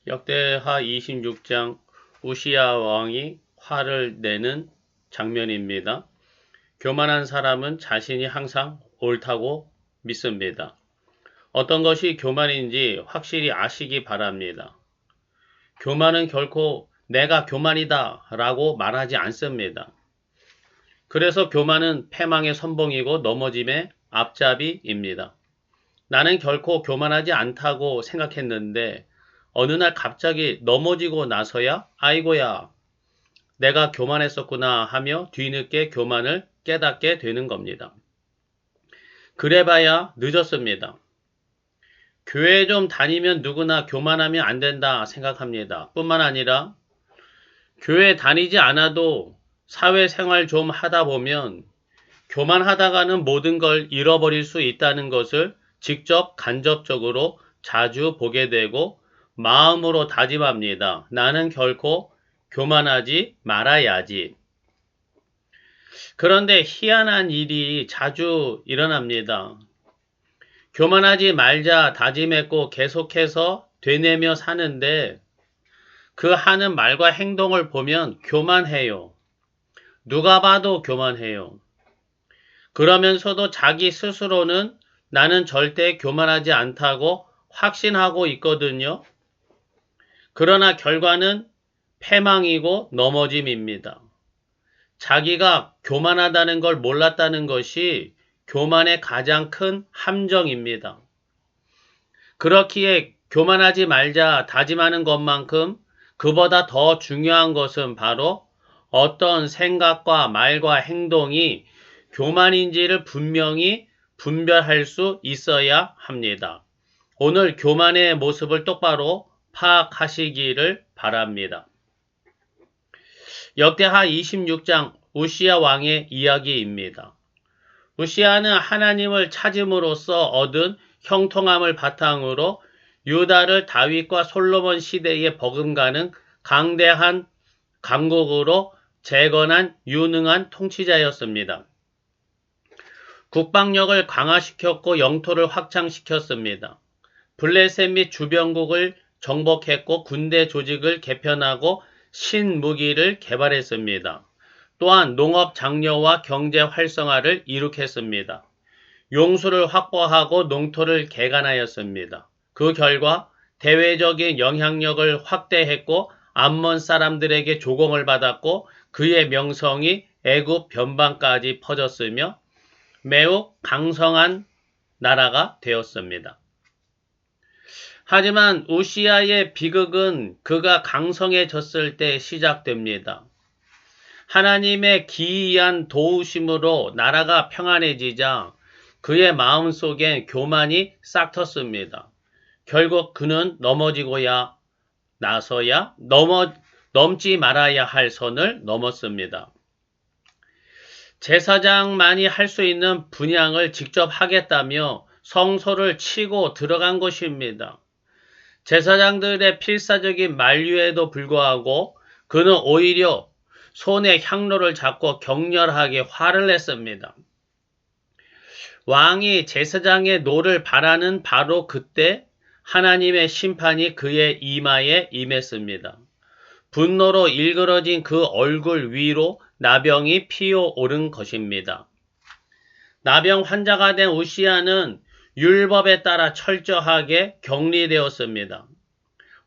역대하 26장 우시야 왕이 화를 내는 장면입니다. 교만한 사람은 자신이 항상 옳다고 믿습니다. 어떤 것이 교만인지 확실히 아시기 바랍니다. 교만은 결코 내가 교만이다 라고 말하지 않습니다. 그래서 교만은 패망의 선봉이고 넘어짐의 앞잡이입니다. 나는 결코 교만하지 않다고 생각했는데 어느 날 갑자기 넘어지고 나서야 아이고야 내가 교만했었구나 하며 뒤늦게 교만을 깨닫게 되는 겁니다. 그래봐야 늦었습니다. 교회 좀 다니면 누구나 교만하면 안 된다 생각합니다. 뿐만 아니라 교회 다니지 않아도 사회생활 좀 하다 보면 교만하다가는 모든 걸 잃어버릴 수 있다는 것을 직접 간접적으로 자주 보게 되고 마음으로 다짐합니다. 나는 결코 교만하지 말아야지. 그런데 희한한 일이 자주 일어납니다. 교만하지 말자 다짐했고 계속해서 되뇌며 사는데 그 하는 말과 행동을 보면 교만해요. 누가 봐도 교만해요. 그러면서도 자기 스스로는 나는 절대 교만하지 않다고 확신하고 있거든요. 그러나 결과는 패망이고 넘어짐입니다. 자기가 교만하다는 걸 몰랐다는 것이 교만의 가장 큰 함정입니다. 그렇기에 교만하지 말자 다짐하는 것만큼 그보다 더 중요한 것은 바로 어떤 생각과 말과 행동이 교만인지를 분명히 분별할 수 있어야 합니다. 오늘 교만의 모습을 똑바로 파악하시기를 바랍니다. 역대하 26장 우시야 왕의 이야기입니다. 우시야는 하나님을 찾음으로써 얻은 형통함을 바탕으로 유다를 다윗과 솔로몬 시대에 버금가는 강대한 강국으로 재건한 유능한 통치자였습니다. 국방력을 강화시켰고 영토를 확장시켰습니다. 블레셋 및 주변국을 정복했고 군대 조직을 개편하고 신무기를 개발했습니다. 또한 농업 장려와 경제 활성화를 이룩했습니다. 용수를 확보하고 농토를 개간하였습니다. 그 결과 대외적인 영향력을 확대했고 암몬 사람들에게 조공을 받았고 그의 명성이 애굽 변방까지 퍼졌으며 매우 강성한 나라가 되었습니다. 하지만 우시야의 비극은 그가 강성해졌을 때 시작됩니다. 하나님의 기이한 도우심으로 나라가 평안해지자 그의 마음속엔 교만이 싹 텄습니다. 결국 그는 넘어지고야 나서야 넘지 말아야 할 선을 넘었습니다. 제사장만이 할 수 있는 분향을 직접 하겠다며 성소를 치고 들어간 것입니다. 제사장들의 필사적인 만류에도 불구하고 그는 오히려 손에 향로를 잡고 격렬하게 화를 냈습니다. 왕이 제사장의 노를 바라는 바로 그때 하나님의 심판이 그의 이마에 임했습니다. 분노로 일그러진 그 얼굴 위로 나병이 피어오른 것입니다. 나병 환자가 된 우시야는 율법에 따라 철저하게 격리되었습니다.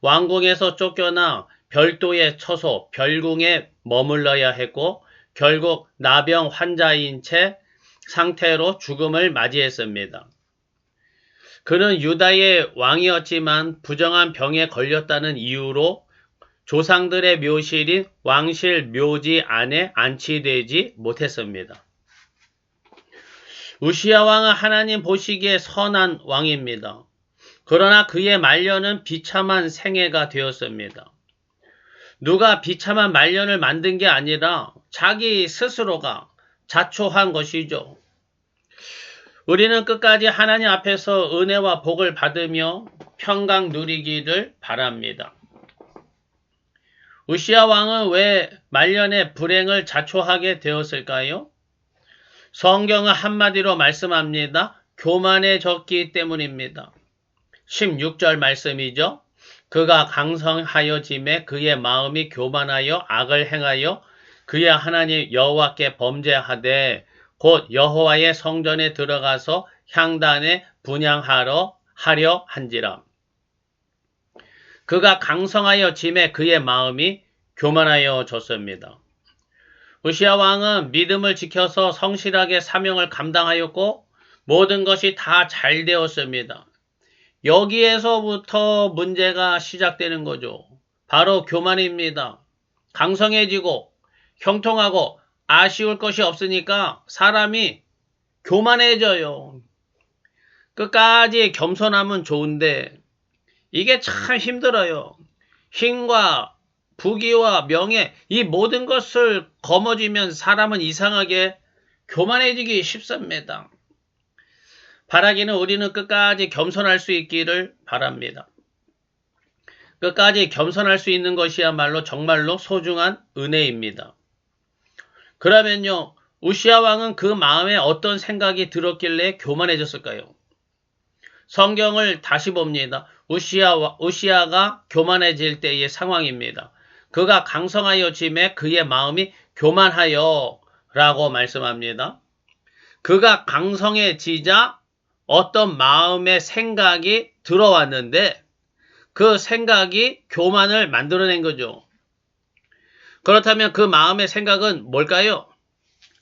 왕궁에서 쫓겨나 별도의 처소, 별궁에 머물러야 했고 결국 나병 환자인 채 상태로 죽음을 맞이했습니다. 그는 유다의 왕이었지만 부정한 병에 걸렸다는 이유로 조상들의 묘실인 왕실 묘지 안에 안치되지 못했습니다. 우시야 왕은 하나님 보시기에 선한 왕입니다. 그러나 그의 말년은 비참한 생애가 되었습니다. 누가 비참한 말년을 만든 게 아니라 자기 스스로가 자초한 것이죠. 우리는 끝까지 하나님 앞에서 은혜와 복을 받으며 평강 누리기를 바랍니다. 우시야 왕은 왜 말년에 불행을 자초하게 되었을까요? 성경은 한마디로 말씀합니다. 교만해졌기 때문입니다. 16절 말씀이죠. 그가 강성하여짐에 그의 마음이 교만하여 악을 행하여 그의 하나님 여호와께 범죄하되 곧 여호와의 성전에 들어가서 향단에 분향하려 한지라. 그가 강성하여 짐에 그의 마음이 교만하여졌습니다. 우시야 왕은 믿음을 지켜서 성실하게 사명을 감당하였고 모든 것이 다 잘 되었습니다. 여기에서부터 문제가 시작되는 거죠. 바로 교만입니다. 강성해지고 형통하고 아쉬울 것이 없으니까 사람이 교만해져요. 끝까지 겸손함은 좋은데 이게 참 힘들어요. 힘과 부귀와 명예 이 모든 것을 거머쥐면 사람은 이상하게 교만해지기 쉽습니다. 바라기는 우리는 끝까지 겸손할 수 있기를 바랍니다. 끝까지 겸손할 수 있는 것이야말로 정말로 소중한 은혜입니다. 그러면요, 우시야 왕은 그 마음에 어떤 생각이 들었길래 교만해졌을까요? 성경을 다시 봅니다. 우시야가 교만해질 때의 상황입니다. 그가 강성하여 짐에 그의 마음이 교만하여 라고 말씀합니다. 그가 강성해지자 어떤 마음의 생각이 들어왔는데 그 생각이 교만을 만들어낸 거죠. 그렇다면 그 마음의 생각은 뭘까요?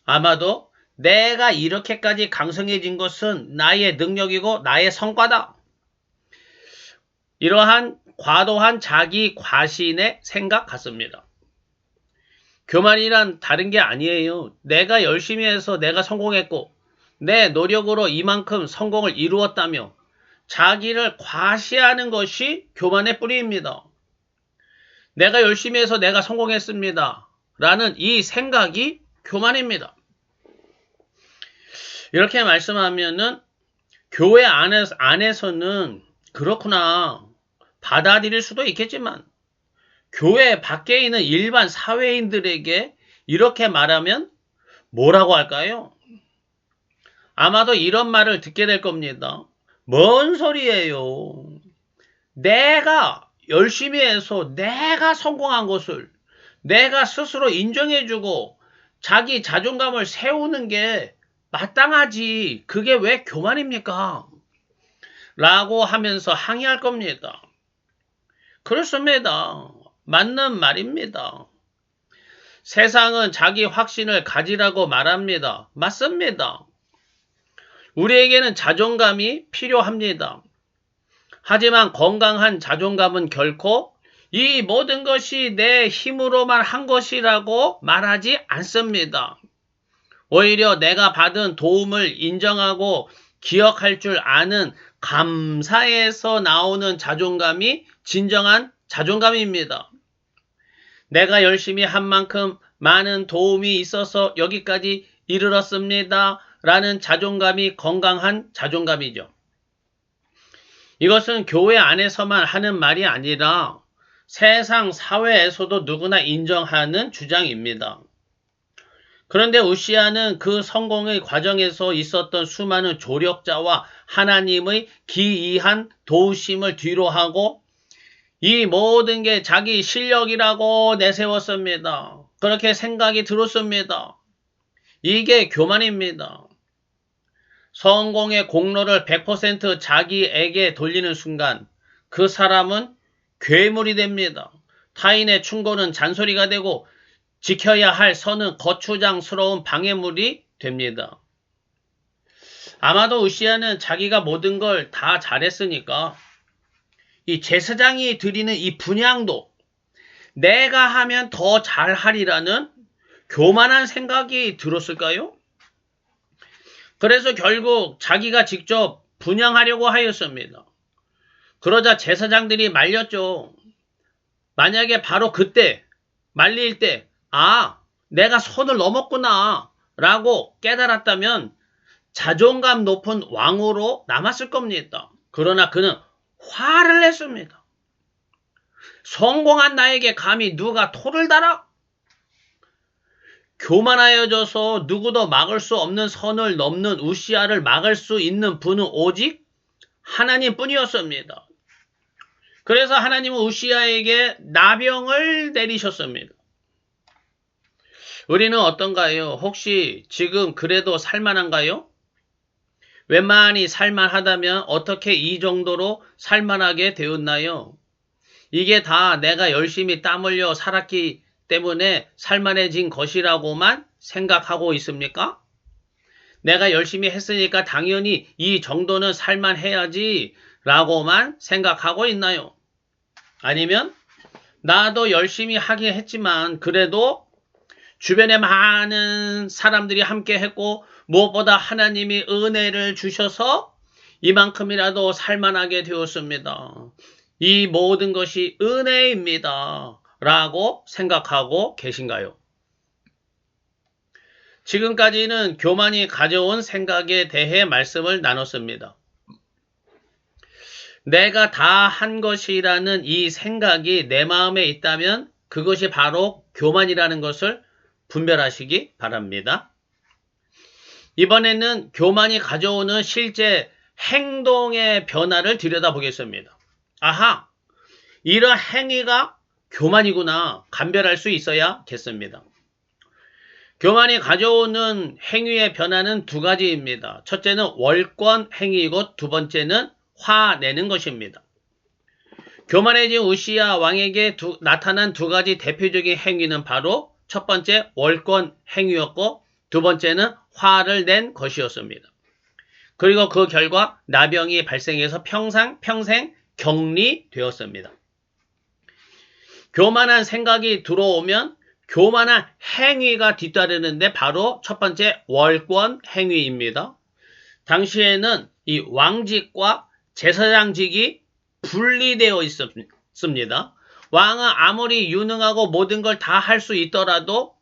아마도 내가 이렇게까지 강성해진 것은 나의 능력이고 나의 성과다. 이러한 과도한 자기 과신의 생각 같습니다. 교만이란 다른 게 아니에요. 내가 열심히 해서 내가 성공했고 내 노력으로 이만큼 성공을 이루었다며 자기를 과시하는 것이 교만의 뿌리입니다. 내가 열심히 해서 내가 성공했습니다. 라는 이 생각이 교만입니다. 이렇게 말씀하면은 교회 안에서는 그렇구나 받아들일 수도 있겠지만 교회 밖에 있는 일반 사회인들에게 이렇게 말하면 뭐라고 할까요? 아마도 이런 말을 듣게 될 겁니다. 뭔 소리예요? 내가 열심히 해서 내가 성공한 것을 내가 스스로 인정해주고 자기 자존감을 세우는 게 마땅하지. 그게 왜 교만입니까? 라고 하면서 항의할 겁니다. 그렇습니다. 맞는 말입니다. 세상은 자기 확신을 가지라고 말합니다. 맞습니다. 우리에게는 자존감이 필요합니다. 하지만 건강한 자존감은 결코 이 모든 것이 내 힘으로만 한 것이라고 말하지 않습니다. 오히려 내가 받은 도움을 인정하고 기억할 줄 아는 감사에서 나오는 자존감이 진정한 자존감입니다. 내가 열심히 한 만큼 많은 도움이 있어서 여기까지 이르렀습니다. 라는 자존감이 건강한 자존감이죠. 이것은 교회 안에서만 하는 말이 아니라 세상 사회에서도 누구나 인정하는 주장입니다. 그런데 우시야는 그 성공의 과정에서 있었던 수많은 조력자와 하나님의 기이한 도우심을 뒤로하고 이 모든 게 자기 실력이라고 내세웠습니다. 그렇게 생각이 들었습니다. 이게 교만입니다. 성공의 공로를 100% 자기에게 돌리는 순간 그 사람은 괴물이 됩니다. 타인의 충고는 잔소리가 되고 지켜야 할 선은 거추장스러운 방해물이 됩니다. 아마도 우시야는 자기가 모든 걸 다 잘했으니까 이 제사장이 드리는 이 분향도 내가 하면 더 잘하리라는 교만한 생각이 들었을까요? 그래서 결국 자기가 직접 분향하려고 하였습니다. 그러자 제사장들이 말렸죠. 만약에 바로 그때 말릴 때 내가 선을 넘었구나 라고 깨달았다면 자존감 높은 왕으로 남았을 겁니다. 그러나 그는 화를 냈습니다. 성공한 나에게 감히 누가 토를 달아? 교만하여져서 누구도 막을 수 없는 선을 넘는 우시야를 막을 수 있는 분은 오직 하나님 뿐이었습니다. 그래서 하나님은 우시야에게 나병을 내리셨습니다. 우리는 어떤가요? 혹시 지금 그래도 살만한가요? 웬만히 살만하다면 어떻게 이 정도로 살만하게 되었나요? 이게 다 내가 열심히 땀 흘려 살았기 때문에 살만해진 것이라고만 생각하고 있습니까? 내가 열심히 했으니까 당연히 이 정도는 살만해야지 라고만 생각하고 있나요? 아니면 나도 열심히 하긴 했지만 그래도 주변에 많은 사람들이 함께 했고 무엇보다 하나님이 은혜를 주셔서 이만큼이라도 살만하게 되었습니다. 이 모든 것이 은혜입니다. 라고 생각하고 계신가요? 지금까지는 교만이 가져온 생각에 대해 말씀을 나눴습니다. 내가 다 한 것이라는 이 생각이 내 마음에 있다면 그것이 바로 교만이라는 것을 분별하시기 바랍니다. 이번에는 교만이 가져오는 실제 행동의 변화를 들여다보겠습니다. 아하! 이런 행위가 교만이구나 감별할 수 있어야겠습니다. 교만이 가져오는 행위의 변화는 두 가지입니다. 첫째는 월권 행위이고 두 번째는 화내는 것입니다. 교만해진 우시야 왕에게 나타난 두 가지 대표적인 행위는 바로 첫 번째 월권 행위였고 두 번째는 화를 낸 것이었습니다. 그리고 그 결과 나병이 발생해서 평생 격리되었습니다. 교만한 생각이 들어오면 교만한 행위가 뒤따르는데 바로 첫 번째 월권 행위입니다. 당시에는 이 왕직과 제사장직이 분리되어 있습니다. 왕은 아무리 유능하고 모든 걸 다 할 수 있더라도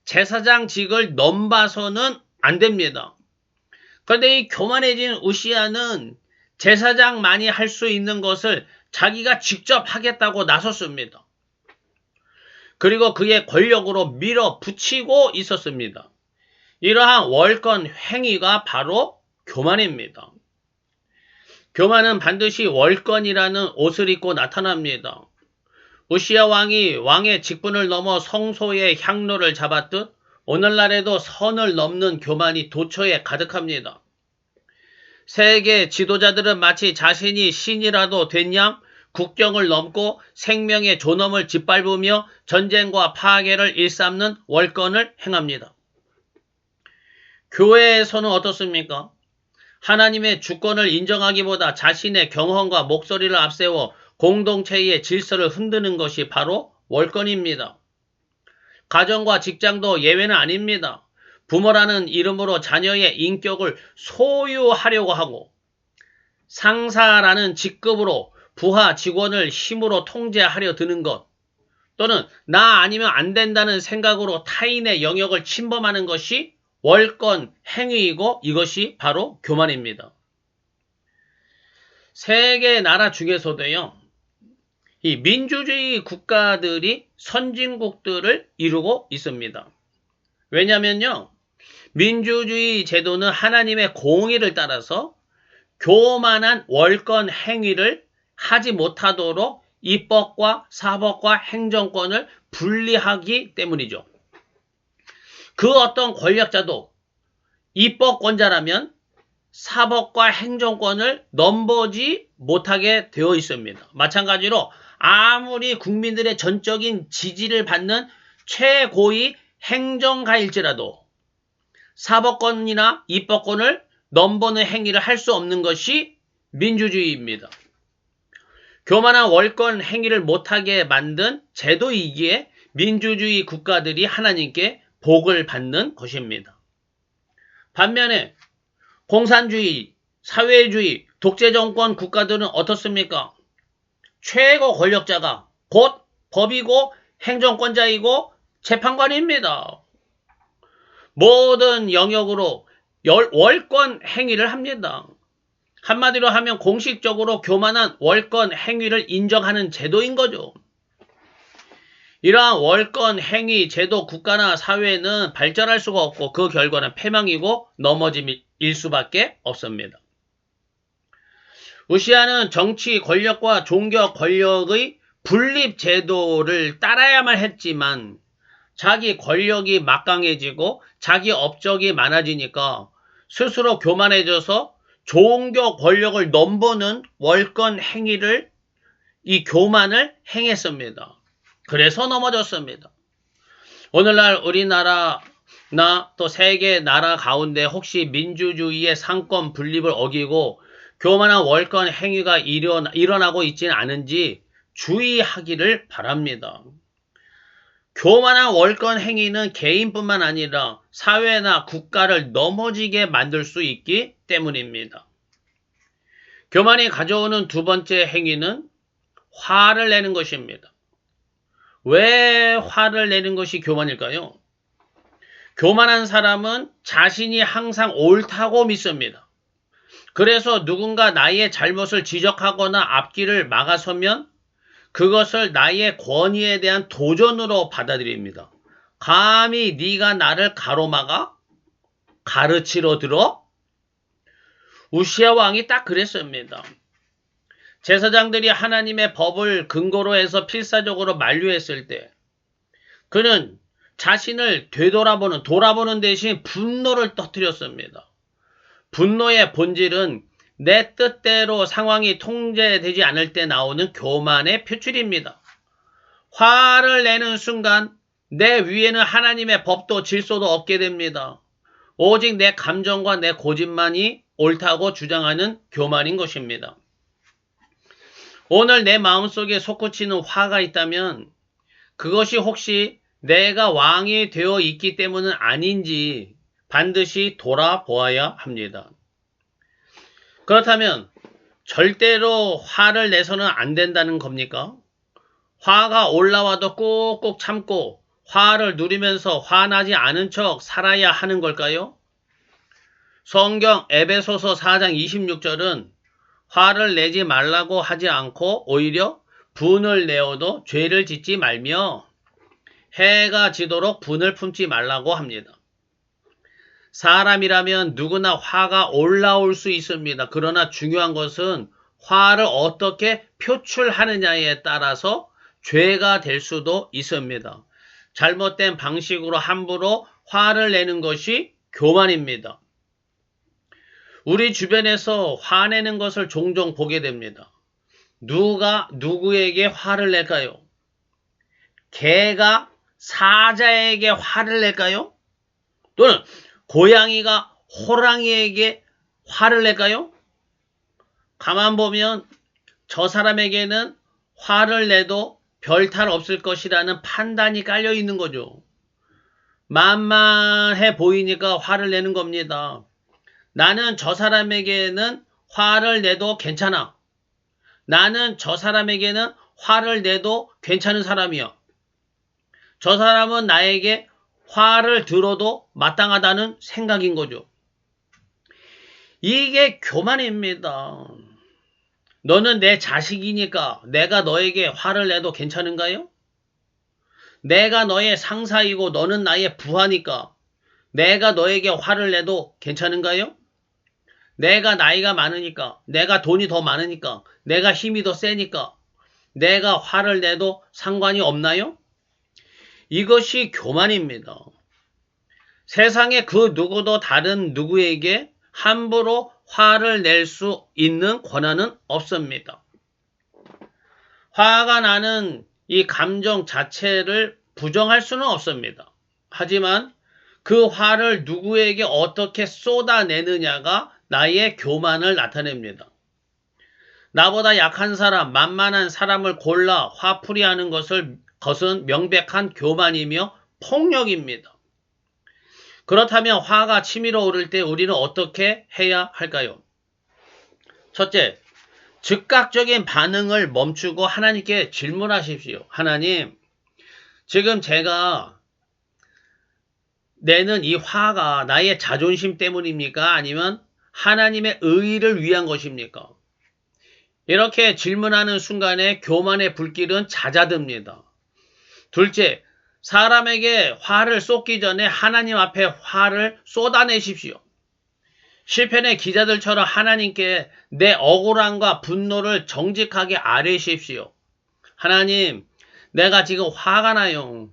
제사장직을 넘봐서는 안 됩니다. 그런데 이 교만해진 우시야는 제사장만이 할 수 있는 것을 자기가 직접 하겠다고 나섰습니다. 그리고 그의 권력으로 밀어붙이고 있었습니다. 이러한 월권 행위가 바로 교만입니다. 교만은 반드시 월권이라는 옷을 입고 나타납니다. 우시야 왕이 왕의 직분을 넘어 성소의 향로를 잡았듯 오늘날에도 선을 넘는 교만이 도처에 가득합니다. 세계 지도자들은 마치 자신이 신이라도 된 양 국경을 넘고 생명의 존엄을 짓밟으며 전쟁과 파괴를 일삼는 월권을 행합니다. 교회에서는 어떻습니까? 하나님의 주권을 인정하기보다 자신의 경험과 목소리를 앞세워 공동체의 질서를 흔드는 것이 바로 월권입니다. 가정과 직장도 예외는 아닙니다. 부모라는 이름으로 자녀의 인격을 소유하려고 하고 상사라는 직급으로 부하 직원을 힘으로 통제하려 드는 것 또는 나 아니면 안 된다는 생각으로 타인의 영역을 침범하는 것이 월권 행위이고 이것이 바로 교만입니다. 세계 나라 중에서도요. 이 민주주의 국가들이 선진국들을 이루고 있습니다. 왜냐면요. 민주주의 제도는 하나님의 공의를 따라서 교만한 월권 행위를 하지 못하도록 입법과 사법과 행정권을 분리하기 때문이죠. 그 어떤 권력자도 입법권자라면 사법과 행정권을 넘보지 못하게 되어 있습니다. 마찬가지로 아무리 국민들의 전적인 지지를 받는 최고위 행정가일지라도 사법권이나 입법권을 넘보는 행위를 할 수 없는 것이 민주주의입니다. 교만한 월권 행위를 못하게 만든 제도이기에 민주주의 국가들이 하나님께 복을 받는 것입니다. 반면에 공산주의, 사회주의, 독재정권 국가들은 어떻습니까? 최고 권력자가 곧 법이고 행정권자이고 재판관입니다. 모든 영역으로 월권 행위를 합니다. 한마디로 하면 공식적으로 교만한 월권 행위를 인정하는 제도인 거죠. 이러한 월권 행위 제도 국가나 사회는 발전할 수가 없고 그 결과는 패망이고 넘어짐일 수밖에 없습니다. 우시아는 정치 권력과 종교 권력의 분립 제도를 따라야만 했지만 자기 권력이 막강해지고 자기 업적이 많아지니까 스스로 교만해져서 종교 권력을 넘보는 월권 행위를 이 교만을 행했습니다. 그래서 넘어졌습니다. 오늘날 우리나라나 또 세계 나라 가운데 혹시 민주주의의 상권 분립을 어기고 교만한 월권 행위가 일어나고 있지는 않은지 주의하기를 바랍니다. 교만한 월권 행위는 개인뿐만 아니라 사회나 국가를 넘어지게 만들 수 있기 때문입니다. 교만이 가져오는 두 번째 행위는 화를 내는 것입니다. 왜 화를 내는 것이 교만일까요? 교만한 사람은 자신이 항상 옳다고 믿습니다. 그래서 누군가 나의 잘못을 지적하거나 앞길을 막아서면 그것을 나의 권위에 대한 도전으로 받아들입니다. 감히 네가 나를 가로막아? 가르치러 들어? 우시아 왕이 딱 그랬습니다. 제사장들이 하나님의 법을 근거로 해서 필사적으로 만류했을 때 그는 자신을 돌아보는 대신 분노를 터뜨렸습니다. 분노의 본질은 내 뜻대로 상황이 통제되지 않을 때 나오는 교만의 표출입니다. 화를 내는 순간 내 위에는 하나님의 법도 질서도 없게 됩니다. 오직 내 감정과 내 고집만이 옳다고 주장하는 교만인 것입니다. 오늘 내 마음속에 솟구치는 화가 있다면 그것이 혹시 내가 왕이 되어 있기 때문은 아닌지 반드시 돌아보아야 합니다. 그렇다면 절대로 화를 내서는 안 된다는 겁니까? 화가 올라와도 꾹꾹 참고 화를 누리면서 화나지 않은 척 살아야 하는 걸까요? 성경 에베소서 4장 26절은 화를 내지 말라고 하지 않고 오히려 분을 내어도 죄를 짓지 말며 해가 지도록 분을 품지 말라고 합니다. 사람이라면 누구나 화가 올라올 수 있습니다. 그러나 중요한 것은 화를 어떻게 표출하느냐에 따라서 죄가 될 수도 있습니다. 잘못된 방식으로 함부로 화를 내는 것이 교만입니다. 우리 주변에서 화내는 것을 종종 보게 됩니다. 누가 누구에게 화를 낼까요? 개가 사자에게 화를 낼까요? 또는 고양이가 호랑이에게 화를 낼까요? 가만 보면 저 사람에게는 화를 내도 별 탈 없을 것이라는 판단이 깔려 있는 거죠. 만만해 보이니까 화를 내는 겁니다. 나는 저 사람에게는 화를 내도 괜찮아. 나는 저 사람에게는 화를 내도 괜찮은 사람이야. 저 사람은 나에게 화를 들어도 마땅하다는 생각인 거죠. 이게 교만입니다. 너는 내 자식이니까 내가 너에게 화를 내도 괜찮은가요? 내가 너의 상사이고 너는 나의 부하니까 내가 너에게 화를 내도 괜찮은가요? 내가 나이가 많으니까, 내가 돈이 더 많으니까, 내가 힘이 더 세니까 내가 화를 내도 상관이 없나요? 이것이 교만입니다. 세상에 그 누구도 다른 누구에게 함부로 화를 낼 수 있는 권한은 없습니다. 화가 나는 이 감정 자체를 부정할 수는 없습니다. 하지만 그 화를 누구에게 어떻게 쏟아내느냐가 나의 교만을 나타냅니다. 나보다 약한 사람, 만만한 사람을 골라 화풀이하는 것은 명백한 교만이며 폭력입니다. 그렇다면 화가 치밀어 오를 때 우리는 어떻게 해야 할까요? 첫째, 즉각적인 반응을 멈추고 하나님께 질문하십시오. 하나님, 지금 제가 내는 이 화가 나의 자존심 때문입니까? 아니면 하나님의 의의를 위한 것입니까? 이렇게 질문하는 순간에 교만의 불길은 잦아듭니다. 둘째, 사람에게 화를 쏟기 전에 하나님 앞에 화를 쏟아내십시오. 시편의 기자들처럼 하나님께 내 억울함과 분노를 정직하게 아뢰십시오. 하나님, 내가 지금 화가 나요.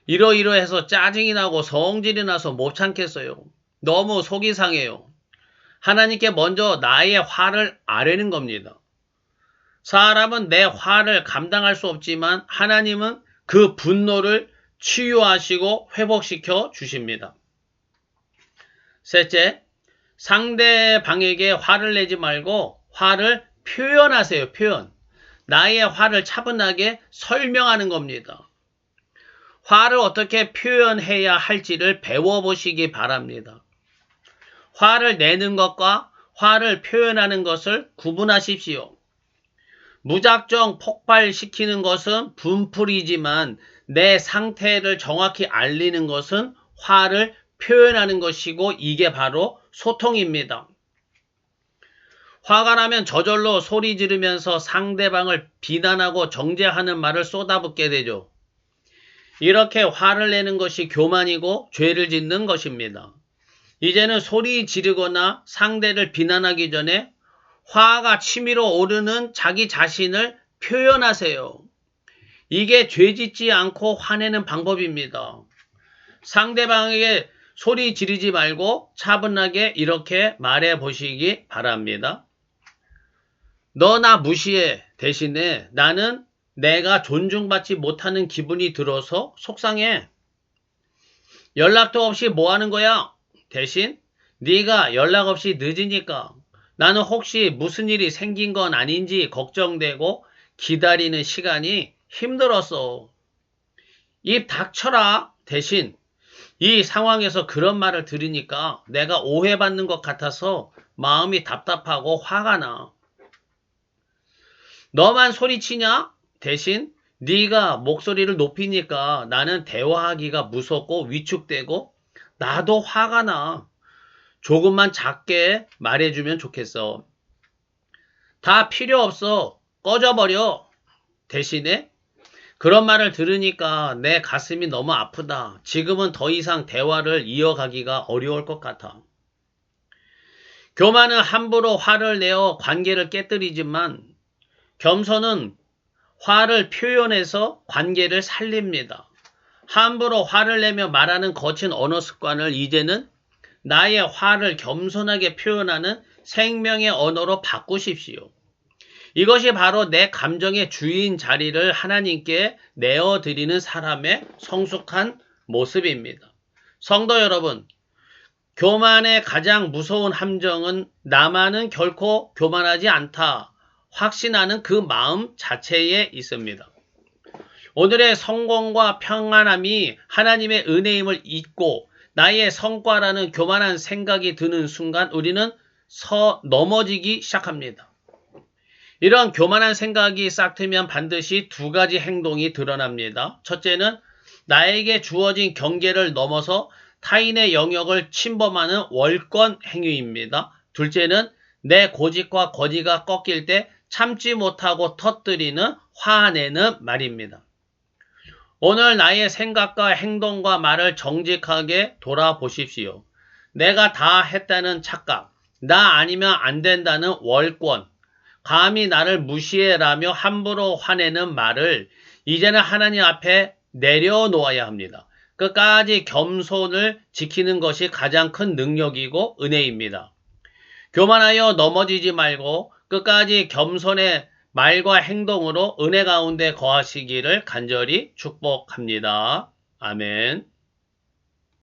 이러이러해서 짜증이 나고 성질이 나서 못 참겠어요. 너무 속이 상해요. 하나님께 먼저 나의 화를 아뢰는 겁니다. 사람은 내 화를 감당할 수 없지만 하나님은 그 분노를 치유하시고 회복시켜 주십니다. 셋째, 상대방에게 화를 내지 말고 화를 표현하세요. 표현. 나의 화를 차분하게 설명하는 겁니다. 화를 어떻게 표현해야 할지를 배워보시기 바랍니다. 화를 내는 것과 화를 표현하는 것을 구분하십시오. 무작정 폭발시키는 것은 분풀이지만 내 상태를 정확히 알리는 것은 화를 표현하는 것이고 이게 바로 소통입니다. 화가 나면 저절로 소리 지르면서 상대방을 비난하고 정죄하는 말을 쏟아붓게 되죠. 이렇게 화를 내는 것이 교만이고 죄를 짓는 것입니다. 이제는 소리 지르거나 상대를 비난하기 전에 화가 치밀어 오르는 자기 자신을 표현하세요. 이게 죄 짓지 않고 화내는 방법입니다. 상대방에게 소리 지르지 말고 차분하게 이렇게 말해 보시기 바랍니다. 너 나 무시해 대신에 나는 내가 존중받지 못하는 기분이 들어서 속상해. 연락도 없이 뭐 하는 거야? 대신 네가 연락 없이 늦으니까 나는 혹시 무슨 일이 생긴 건 아닌지 걱정되고 기다리는 시간이 힘들었어. 입 닥쳐라. 대신 이 상황에서 그런 말을 들으니까 내가 오해받는 것 같아서 마음이 답답하고 화가 나. 너만 소리치냐? 대신 네가 목소리를 높이니까 나는 대화하기가 무섭고 위축되고 나도 화가 나. 조금만 작게 말해주면 좋겠어. 다 필요 없어. 꺼져버려. 대신에 그런 말을 들으니까 내 가슴이 너무 아프다. 지금은 더 이상 대화를 이어가기가 어려울 것 같아. 교만은 함부로 화를 내어 관계를 깨뜨리지만 겸손은 화를 표현해서 관계를 살립니다. 함부로 화를 내며 말하는 거친 언어 습관을 이제는 나의 화를 겸손하게 표현하는 생명의 언어로 바꾸십시오. 이것이 바로 내 감정의 주인 자리를 하나님께 내어드리는 사람의 성숙한 모습입니다. 성도 여러분, 교만의 가장 무서운 함정은 나만은 결코 교만하지 않다 확신하는 그 마음 자체에 있습니다. 오늘의 성공과 평안함이 하나님의 은혜임을 잊고 나의 성과라는 교만한 생각이 드는 순간 우리는 넘어지기 시작합니다. 이런 교만한 생각이 싹트면 반드시 두 가지 행동이 드러납니다. 첫째는 나에게 주어진 경계를 넘어서 타인의 영역을 침범하는 월권 행위입니다. 둘째는 내 고집과 거지가 꺾일 때 참지 못하고 터뜨리는 화내는 말입니다. 오늘 나의 생각과 행동과 말을 정직하게 돌아보십시오. 내가 다 했다는 착각, 나 아니면 안 된다는 월권, 감히 나를 무시해라며 함부로 화내는 말을 이제는 하나님 앞에 내려놓아야 합니다. 끝까지 겸손을 지키는 것이 가장 큰 능력이고 은혜입니다. 교만하여 넘어지지 말고 끝까지 겸손의 말과 행동으로 은혜 가운데 거하시기를 간절히 축복합니다. 아멘.